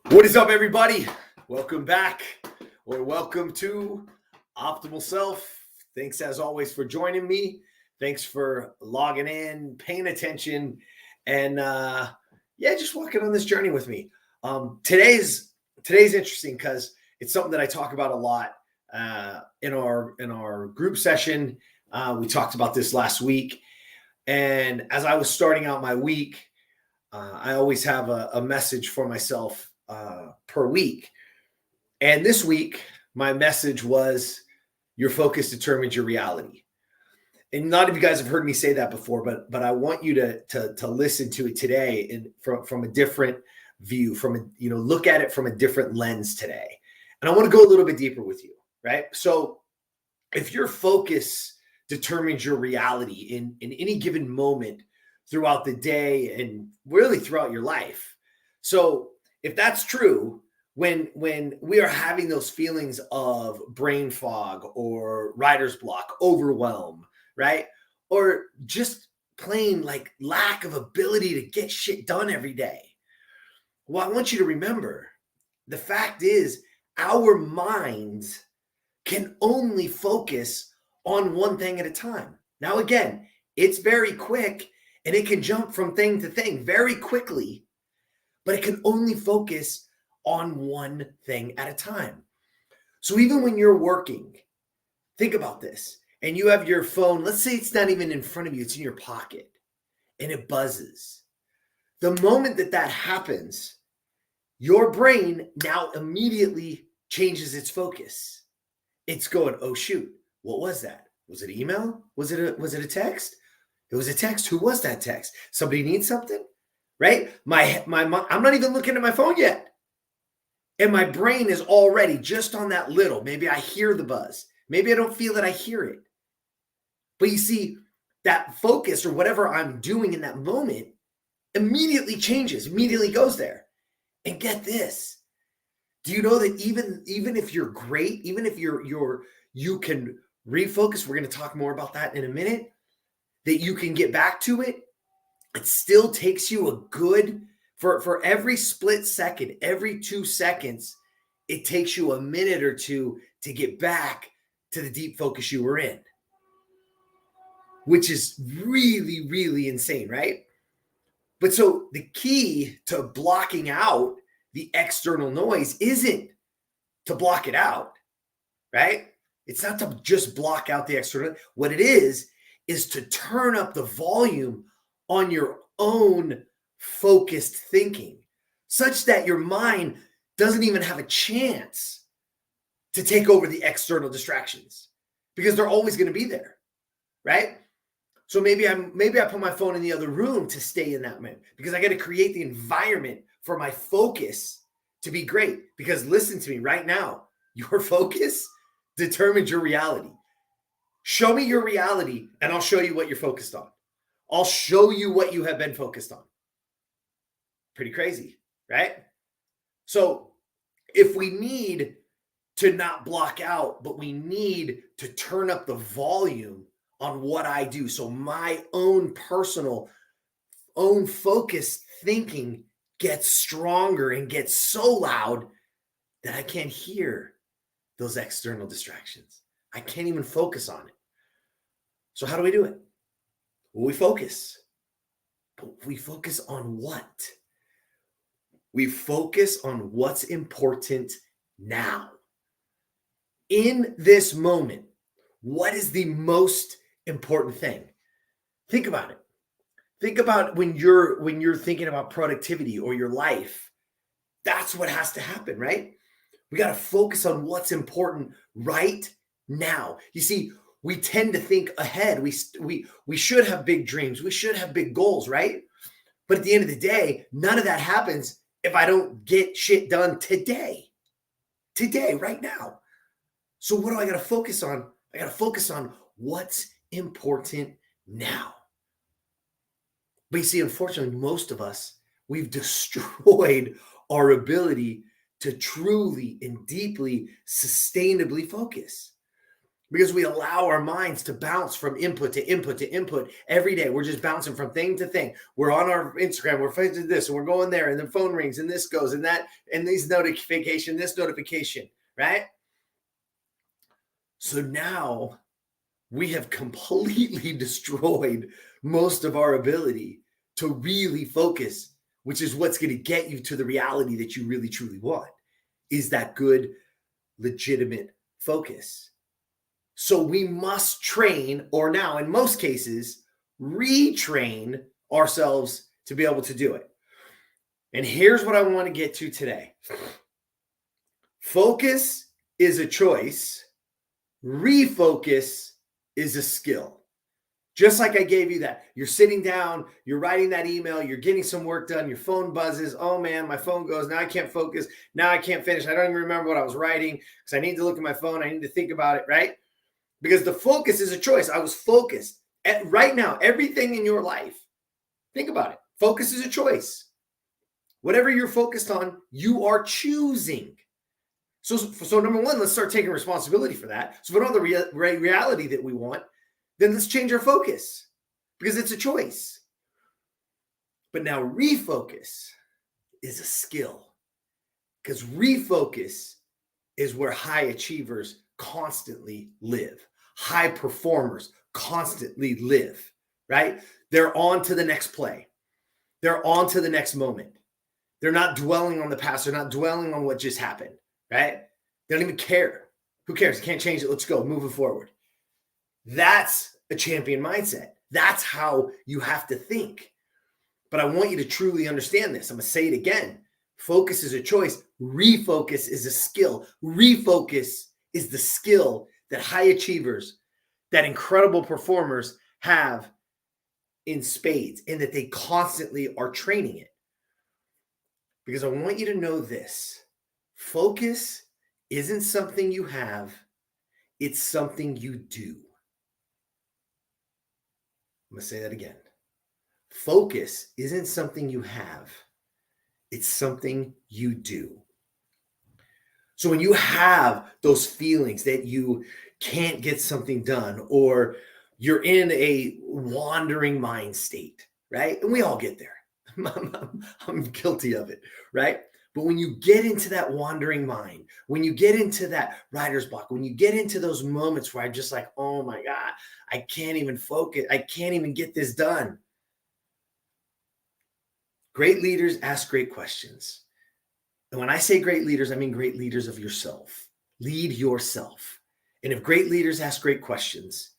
What is up, everybody? Welcome back, or welcome to Optimal Self. Thanks, as always, for joining me. Thanks for logging in, paying attention, and just walking on this journey with me. Today's interesting because it's something that I talk about a lot in our group session. We talked about this last week, and as I was starting out my week, I always have a message for myself per week. And this week, my message was, your focus determines your reality. And a lot of you guys have heard me say that before, but I want you to listen to it today and from a different view, look at it from a different lens today. And I want to go a little bit deeper with you, right? So if your focus determines your reality in any given moment throughout the day and really throughout your life. So if that's true, when we are having those feelings of brain fog or writer's block, overwhelm, right? Or just plain like lack of ability to get shit done every day. Well, I want you to remember, the fact is our minds can only focus on one thing at a time. Now, again, it's very quick and it can jump from thing to thing very quickly, but it can only focus on one thing at a time. So even when you're working, think about this, and you have your phone, let's say it's not even in front of you, it's in your pocket, and it buzzes. The moment that happens, your brain now immediately changes its focus. It's going, oh shoot, what was that? Was it email? Was it a text? It was a text. Who was that text? Somebody needs something? Right? I'm not even looking at my phone yet. And my brain is already just on that little. Maybe I hear the buzz. Maybe I don't feel that I hear it. But you see, that focus or whatever I'm doing in that moment immediately changes, immediately goes there. And get this. Do you know that even if you're great, even if you can refocus, we're going to talk more about that in a minute, that you can get back to it. It still takes you a good, for every split second, every 2 seconds, it takes you a minute or two to get back to the deep focus you were in, which is really, really insane, right? But so the key to blocking out the external noise isn't to block it out, right? It's not to just block out the external. What it is to turn up the volume on your own focused thinking, such that your mind doesn't even have a chance to take over the external distractions, because they're always going to be there, right? So maybe I put my phone in the other room to stay in that moment, because I got to create the environment for my focus to be great. Because listen to me right now, your focus determines your reality. Show me your reality and I'll show you what you're focused on. I'll show you what you have been focused on. Pretty crazy, right? So if we need to not block out, but we need to turn up the volume on what I do, so my own personal, own focused thinking gets stronger and gets so loud that I can't hear those external distractions. I can't even focus on it. So how do we do it? Well, we focus. But we focus on what? We focus on what's important now. In this moment, what is the most important thing? Think about it. Think about when you're thinking about productivity or your life. That's what has to happen, right? We got to focus on what's important right now. You see, we tend to think ahead. We should have big dreams. We should have big goals, right? But at the end of the day, none of that happens if I don't get shit done today, right now. So what do I got to focus on? I got to focus on what's important now. But you see, unfortunately, most of us, we've destroyed our ability to truly and deeply, sustainably focus. because we allow our minds to bounce from input to input to input every day. We're just bouncing from thing to thing. We're on our Instagram, we're facing this, and we're going there, and the phone rings, and this goes, and that, and these notification, this notification, right? So now we have completely destroyed most of our ability to really focus, which is what's going to get you to the reality that you really, truly want, is that good, legitimate focus. So we must train, or now in most cases, retrain ourselves to be able to do it. And here's what I want to get to today. Focus is a choice. Refocus is a skill. Just like I gave you that. You're sitting down, you're writing that email, you're getting some work done, your phone buzzes. Oh man, my phone goes. Now I can't focus. Now I can't finish. I don't even remember what I was writing because I need to look at my phone. I need to think about it, right? Because the focus is a choice. I was focused. Right now, everything in your life, think about it. Focus is a choice. Whatever you're focused on, you are choosing. So number one, let's start taking responsibility for that. So if we don't have the reality that we want, then let's change our focus because it's a choice. But now refocus is a skill, because refocus is where high achievers constantly live. High performers constantly live, right? They're on to the next play. They're on to the next moment. They're not dwelling on the past. They're not dwelling on what just happened, right? They don't even care. Who cares? Can't change it. Let's go. Moving forward. That's a champion mindset. That's how you have to think. But I want you to truly understand this. I'm going to say it again. Focus is a choice. Refocus is a skill. Refocus is the skill that high achievers, that incredible performers have in spades, and that they constantly are training it. Because I want you to know this. Focus isn't something you have. It's something you do. I'm going to say that again. Focus isn't something you have. It's something you do. So when you have those feelings that you can't get something done, or you're in a wandering mind state, right? And we all get there. I'm guilty of it, right? But when you get into that wandering mind, when you get into that writer's block, when you get into those moments where I'm just like, oh my God, I can't even focus. I can't even get this done. Great leaders ask great questions. And when I say great leaders, I mean great leaders of yourself. Lead yourself. And if great leaders ask great questions,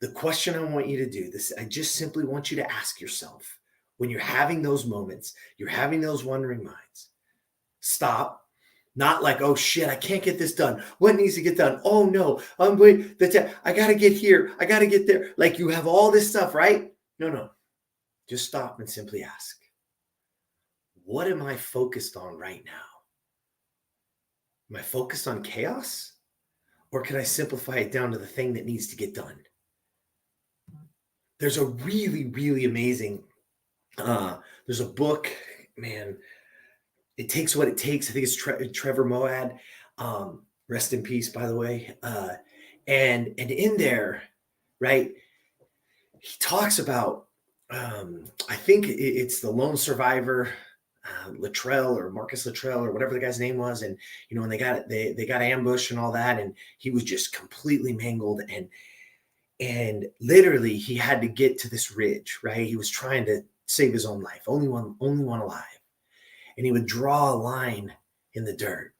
the question I want you to do this, I just simply want you to ask yourself, when you're having those moments, you're having those wandering minds, stop. Not like, oh shit, I can't get this done. What needs to get done? Oh no, I got to get here. I got to get there. Like you have all this stuff, right? No. Just stop and simply ask, what am I focused on right now? Am I focused on chaos? Or can I simplify it down to the thing that needs to get done? There's a really, really amazing, there's a book, man, It Takes What It Takes. I think it's 𝘄𝗵𝘁'𝘀. Rest in peace, by the way. And in there, right, he talks about, I think it's the lone survivor, Luttrell or Marcus Luttrell or whatever the guy's name was. And, you know, when they got ambushed and all that, and he was just completely mangled. And literally he had to get to this ridge, right? He was trying to save his own life. Only one alive. And he would draw a line in the dirt.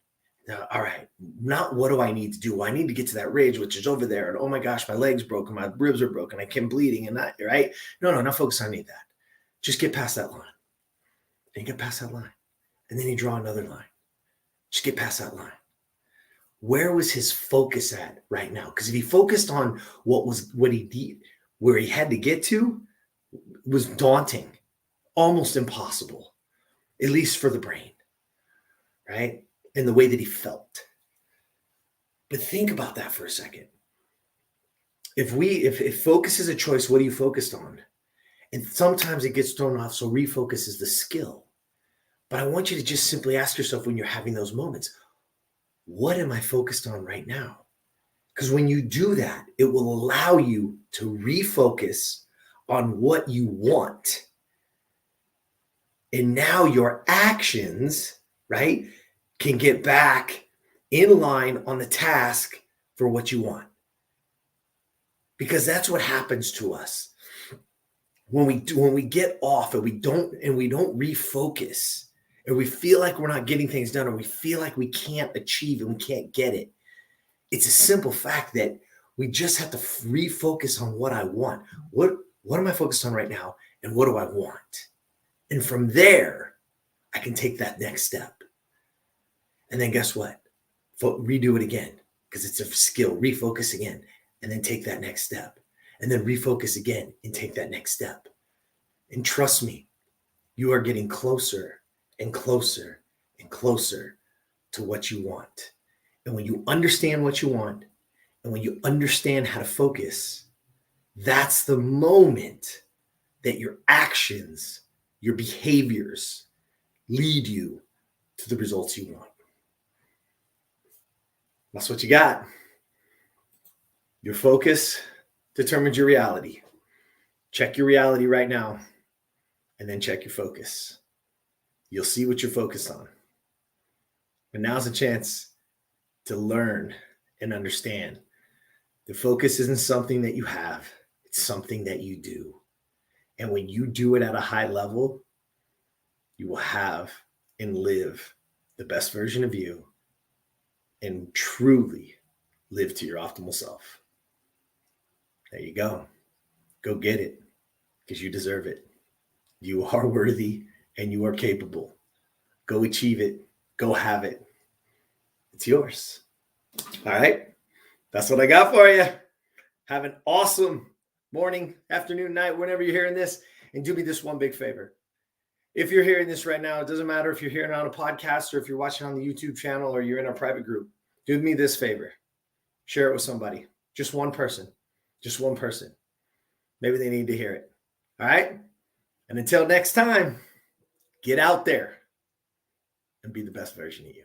Now, all right, not what do I need to do? Well, I need to get to that ridge, which is over there. And oh my gosh, my leg's broken. My ribs are broken. I keep bleeding and that, right? No, not focus on any of that. Just get past that line. And get past that line. And then you draw another line. Just get past that line. Where was his focus at right now? Because if he focused on what he did, where he had to get to, was daunting, almost impossible, at least for the brain, right? And the way that he felt. But think about that for a second. If focus is a choice, what are you focused on? And sometimes it gets thrown off, so refocus is the skill. But I want you to just simply ask yourself when you're having those moments, what am I focused on right now? Because when you do that, it will allow you to refocus on what you want. And now your actions, right, can get back in line on the task for what you want. Because that's what happens to us. When we get off and we don't refocus, and we feel like we're not getting things done, or we feel like we can't achieve and we can't get it, it's a simple fact that we just have to refocus on what I want. What am I focused on right now? And what do I want? And from there, I can take that next step. And then guess what? Redo it again, because it's a skill. Refocus again, and then take that next step. And then refocus again and take that next step. And trust me, you are getting closer and closer and closer to what you want. And when you understand what you want, and when you understand how to focus, that's the moment that your actions, your behaviors lead you to the results you want. That's what you got. Your focus determines your reality. Check your reality right now, and then check your focus. You'll see what you're focused on. But now's a chance to learn and understand. The focus isn't something that you have. It's something that you do. And when you do it at a high level, you will have and live the best version of you and truly live to your optimal self. There you go. Go get it, because you deserve it. You are worthy and you are capable. Go achieve it. Go have it. It's yours. All right. That's what I got for you. Have an awesome morning, afternoon, night, whenever you're hearing this. And do me this one big favor. If you're hearing this right now, it doesn't matter if you're hearing it on a podcast or if you're watching on the YouTube channel or you're in our private group. Do me this favor. Share it with somebody. Just one person. Just one person. Maybe they need to hear it. All right? And until next time, get out there and be the best version of you.